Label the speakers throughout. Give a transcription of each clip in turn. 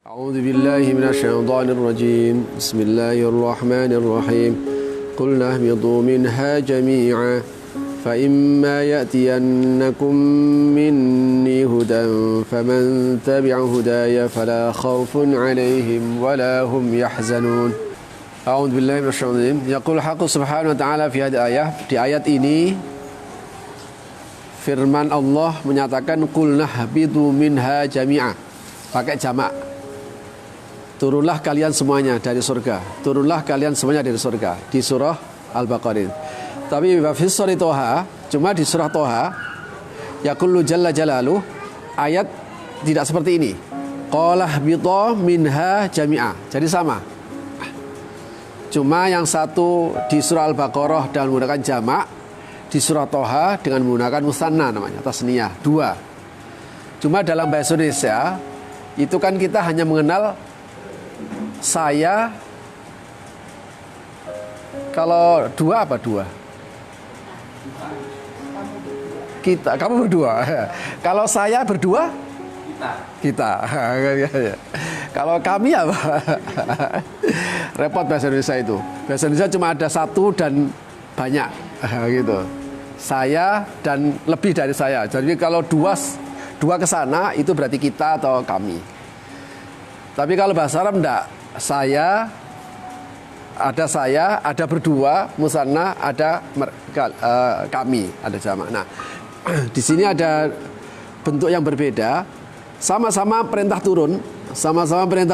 Speaker 1: أعوذ بالله من الشيطان الرجيم بسم الله الرحمن الرحيم قلنا اهبطوا منها جميعا فإما يأتينكم مني هدى فمن تبع هداي فلا خوف عليهم ولا هم يحزنون أعوذ بالله من الشيطان الرجيم يقول الحق سبحانه وتعالى في هذه الآية. Di ayat ini firman Allah menyatakan qulna habitu minha jami'a, pakai jamak. Turunlah kalian semuanya dari surga. Turunlah kalian semuanya dari surga. Di surah Al-Baqarah. Tapi fi surah Toha, cuma di surah Toha, yaqulu jalla jalaluh, ayat tidak seperti ini. Qala habitu minha jami'a. Jadi sama. Cuma yang satu di surah Al-Baqarah dengan menggunakan jamak, di surah Toha dengan menggunakan musanna namanya, tasniyah, dua. Cuma dalam bahasa Indonesia itu kan kita hanya mengenal saya. Kalau dua apa dua? Kita, kamu berdua. Kalau saya berdua? Kita. Kalau kami apa? Repot bahasa Indonesia itu. Bahasa Indonesia cuma ada satu dan banyak gitu. Saya dan lebih dari saya. Jadi kalau dua ke sana itu berarti kita atau kami. Tapi kalau bahasa Arab enggak. Saya, ada berdua, musanna, ada kami, ada jamak. Nah, di sini ada bentuk yang berbeda. Sama-sama perintah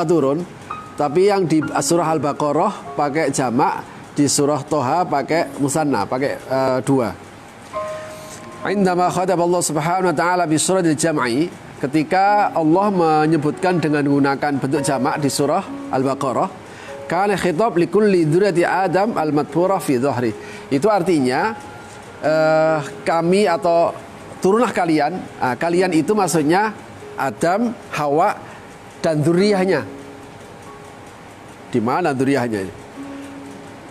Speaker 1: turun, tapi yang di surah Al-Baqarah pakai jamak, di surah Toha pakai musanna, pakai dua. Indama khatab Allah Subhanahu wa taala bi surah al-jam'i, ketika Allah menyebutkan dengan menggunakan bentuk jamak di surah Al-Baqarah, kana khitab likulli dzurriyyati Adam al-madhkurah fi dhahri. Itu artinya kami atau turunlah kalian. Kalian itu maksudnya Adam, Hawa dan dzurriyyahnya. Di mana dzurriyyahnya?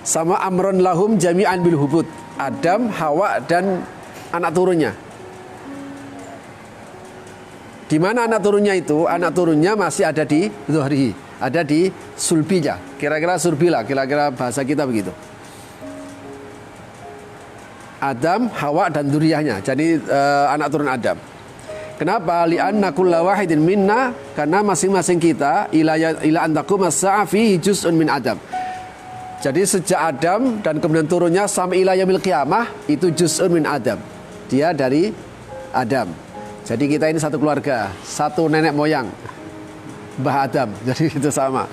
Speaker 1: Sama amrun lahum jami'an bil hubud. Adam, Hawa dan anak turunnya. Di mana anak turunnya itu? Anak turunnya masih ada di Zuhri, ada di sulbinya. Kira-kira sulbilah, kira-kira bahasa kita begitu. Adam, Hawa dan dzurriyyahnya. Jadi anak turun Adam. Kenapa? Li'anna kulla wahidin minna, karena masing-masing kita ila antakum as-sa'a fihi juz'un min Adam. Jadi sejak Adam dan kemudian turunnya sampai ila yaumil qiyamah itu juz'un min Adam. Dia dari Adam. Jadi kita ini satu keluarga, satu nenek moyang, Mbah Adam. Jadi itu sama.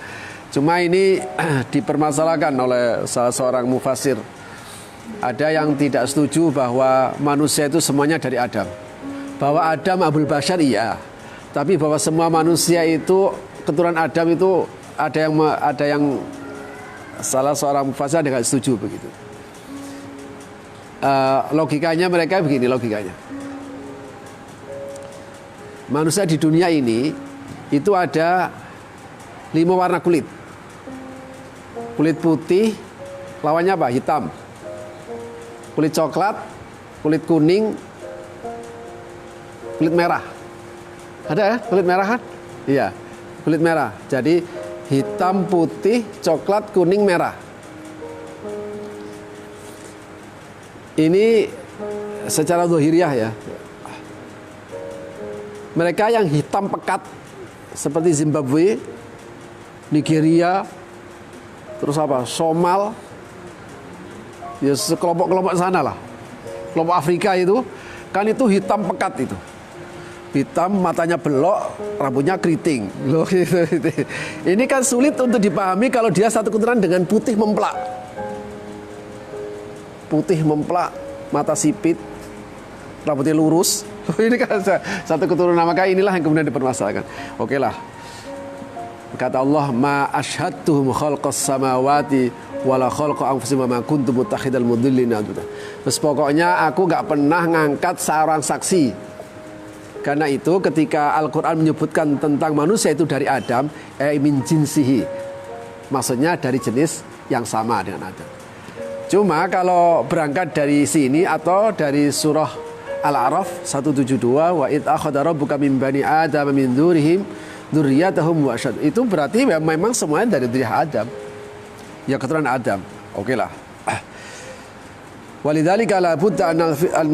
Speaker 1: Cuma ini dipermasalahkan oleh salah seorang mufassir. Ada yang tidak setuju bahwa manusia itu semuanya dari Adam. Bahwa Adam Abul Bashar iya. Tapi bahwa semua manusia itu keturunan Adam itu ada yang salah seorang mufassir tidak setuju begitu. Logikanya mereka begini logikanya. Manusia di dunia ini itu ada 5 warna kulit. Kulit putih, lawannya apa? Hitam. Kulit coklat, kulit kuning, kulit merah. Ada ya? Kulit merah kan? Iya, kulit merah. Jadi hitam, putih, coklat, kuning, merah. Ini secara zahiriyah ya. Mereka yang hitam pekat seperti Zimbabwe, Nigeria, terus apa? Somal, ya sekelompok-kelompok sana lah. Kelompok Afrika itu kan itu hitam pekat itu. Hitam, matanya belok, rambutnya keriting. Loh, gitu. Ini kan sulit untuk dipahami kalau dia satu keturunan dengan putih memplak. Putih memplak, mata sipit, rambutnya lurus. Ini kan satu keturunan, maka inilah yang kemudian dipermasalahkan. Oke lah. Kata Allah, ma asyhadtuhum khalqas samawati wala khalqa anfusihim ma kuntu muttakhidal mudillina. Terus pokoknya aku enggak pernah ngangkat seorang saksi. Karena itu ketika Al-Qur'an menyebutkan tentang manusia itu dari Adam, min jinsihi. Maksudnya dari jenis yang sama dengan Adam. Cuma kalau berangkat dari sini atau dari surah Al-A'raf 172, wa id akhadha rabbuka min bani Adam min dzurihim dzurriyyatahum wa asyad. Itu berarti memang semuanya dari dzurriyyah Adam. Ya keturunan Adam. Oke lah. Walidzalika la budda an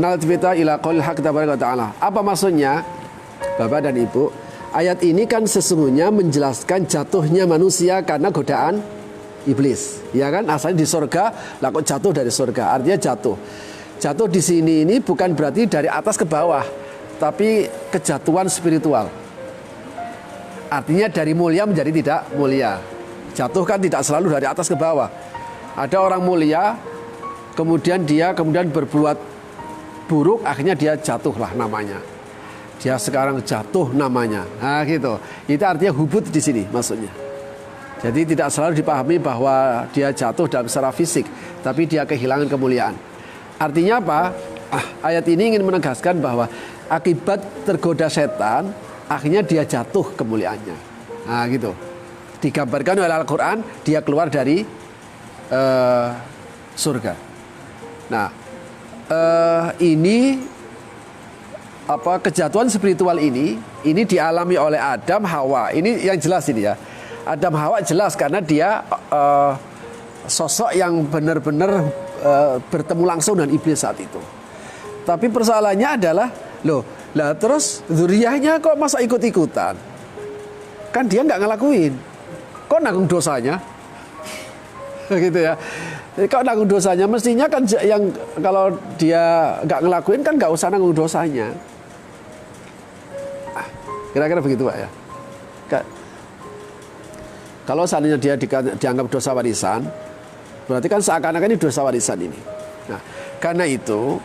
Speaker 1: naltafita ila qaulil haqq tabaraka wa ta'ala. Apa maksudnya? Bapak dan Ibu, ayat ini kan sesungguhnya menjelaskan jatuhnya manusia karena godaan iblis. Ya kan? Asalnya di surga, lah kok jatuh dari surga. Artinya jatuh. Jatuh di sini ini bukan berarti dari atas ke bawah, tapi kejatuhan spiritual. Artinya dari mulia menjadi tidak mulia. Jatuh kan tidak selalu dari atas ke bawah. Ada orang mulia, kemudian dia berbuat buruk, akhirnya dia jatuhlah namanya. Dia sekarang jatuh namanya. Nah gitu. Itu artinya hubut di sini maksudnya. Jadi tidak selalu dipahami bahwa dia jatuh dalam secara fisik, tapi dia kehilangan kemuliaan. Artinya apa? Ayat ini ingin menegaskan bahwa akibat tergoda setan, akhirnya dia jatuh kemuliaannya. Nah gitu. Digambarkan oleh Al-Quran, dia keluar dari surga. Nah, ini kejatuhan spiritual ini dialami oleh Adam, Hawa. Ini yang jelas ini ya. Adam, Hawa jelas karena dia sosok yang benar-benar bertemu langsung dengan iblis saat itu. Tapi persoalannya adalah, terus dzurriyyahnya kok masa ikut-ikutan? Kan dia nggak ngelakuin. Kok nanggung dosanya? Gitu ya. Kok nanggung dosanya? Mestinya kan yang kalau dia nggak ngelakuin kan nggak usah nanggung dosanya. Kira-kira begitu Pak ya. Kalau seandainya dia dianggap dosa warisan, berarti kan seakan-akan ini dosa warisan ini. Nah, karena itu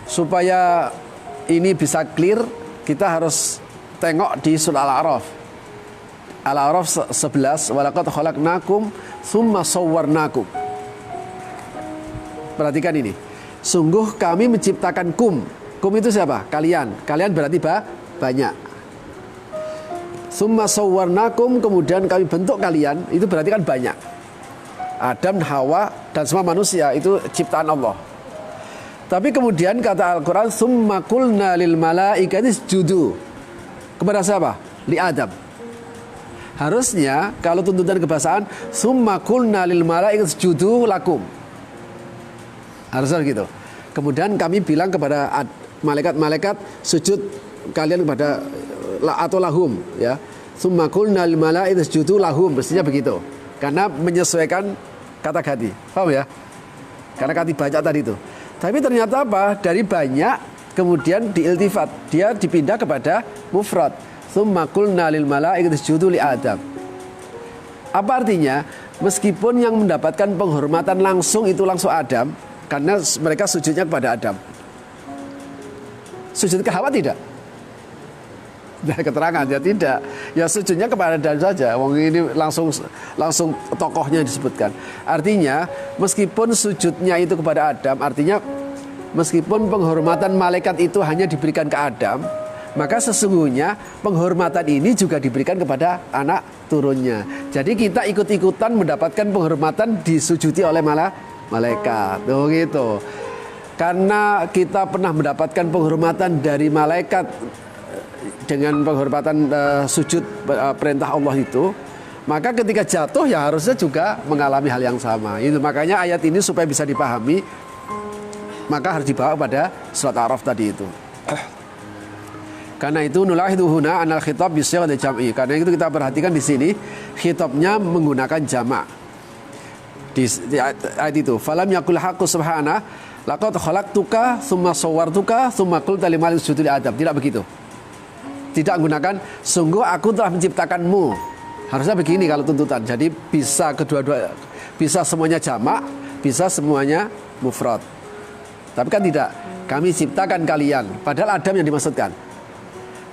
Speaker 1: supaya ini bisa clear, kita harus tengok di surah Al-A'raf. Al-A'raf 11, walaqad khalaqnakum tsumma sawwarnakum. Perhatikan ini. Sungguh kami menciptakan kum. Kum itu siapa? Kalian. Kalian berarti banyak. Tsumma sawwarnakum, kemudian kami bentuk kalian, itu berarti kan banyak. Adam, Hawa, dan semua manusia itu ciptaan Allah. Tapi kemudian kata Al-Quran, tsumma qulna lil malaikati isjudu. Kepada siapa? Li Adam. Harusnya kalau tuntutan kebahasaan, tsumma qulna lil malaikati isjudu lakum. Harusnya gitu. Kemudian kami bilang kepada malaikat-malaikat, sujud kalian kepada atau lahum, ya. Tsumma qulna lil malaikati isjudu lahum, mestinya begitu. Karena menyesuaikan kata ganti. Paham ya? Karena ganti banyak tadi itu. Tapi ternyata apa? Dari banyak kemudian diiltifat, dia dipindah kepada mufrad. Tsumma qulna lil malaikati isjudu li Adam. Apa artinya? Meskipun yang mendapatkan penghormatan langsung itu langsung Adam, karena mereka sujudnya kepada Adam. Sujud ke Hawa tidak? Dari keterangan ya tidak. Ya sujudnya kepada Adam saja. Wong ini langsung tokohnya disebutkan. Artinya meskipun sujudnya itu kepada Adam, artinya meskipun penghormatan malaikat itu hanya diberikan ke Adam, maka sesungguhnya penghormatan ini juga diberikan kepada anak turunnya. Jadi kita ikut-ikutan mendapatkan penghormatan disujudi oleh malaikat. Oh gitu. Karena kita pernah mendapatkan penghormatan dari malaikat dengan penghormatan sujud perintah Allah itu, maka ketika jatuh ya harusnya juga mengalami hal yang sama. Itu makanya ayat ini supaya bisa dipahami, maka harus dibawa pada surat A'raf tadi itu. Karena itu nulahidu huna anal khitab bisyaghatil jam'i. Karena itu kita perhatikan di sini khitabnya menggunakan jamak. Di ayat itu, falam yakul haqqu subhana laqad khalaqtuka tsumma sawwartuka tsumma qulta limal isjudu li Adam. Tidak begitu. Tidak menggunakan sungguh aku telah menciptakanmu. Harusnya begini kalau tuntutan. Jadi bisa kedua-dua, bisa semuanya jamak, bisa semuanya mufrad. Tapi kan tidak. Kami ciptakan kalian, padahal Adam yang dimaksudkan.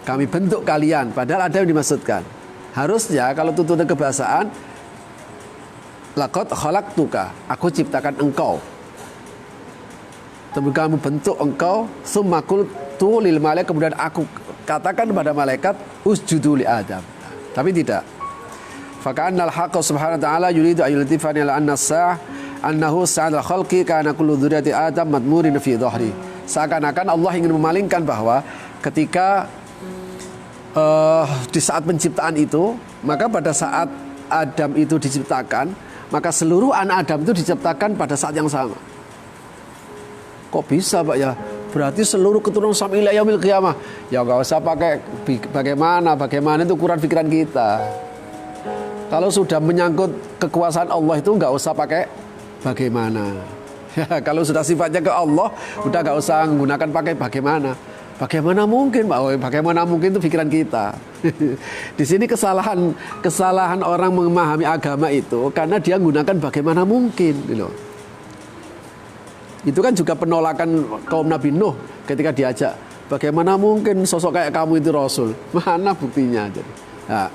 Speaker 1: Kami bentuk kalian, padahal Adam yang dimaksudkan. Harusnya kalau tuntutan kebahasaan, laqad khalaqtuka, aku ciptakan engkau. Kemudian kamu bentuk engkau, tsumma qultu lil malaik, kemudian aku katakan kepada malaikat usjudu li Adam. Tapi tidak. Faka'annal haqqa subhanahu wa ta'ala yuridu ayyulatifani ala anna as-sa'ah annahu sa'adul khalqi kana kullu dzurriyyati Adam madmurin fi dhahri. Seakan-akan Allah ingin memalingkan bahwa ketika di saat penciptaan itu, maka pada saat Adam itu diciptakan, maka seluruh anak Adam itu diciptakan pada saat yang sama. Kok bisa Pak ya? Berarti seluruh keturunan sampai ila yaumil qiyamah. Ya nggak usah pakai bagaimana itu ukuran pikiran kita. Kalau sudah menyangkut kekuasaan Allah itu nggak usah pakai bagaimana. Ya, kalau sudah sifatnya ke Allah, udah nggak usah menggunakan pakai bagaimana. Bagaimana mungkin, Pak? Oh, bagaimana mungkin itu pikiran kita. Di sini kesalahan orang memahami agama itu karena dia menggunakan bagaimana mungkin, gitu. Itu kan juga penolakan kaum Nabi Nuh ketika diajak, bagaimana mungkin sosok kayak kamu itu Rasul? Mana buktinya? Jadi, nah,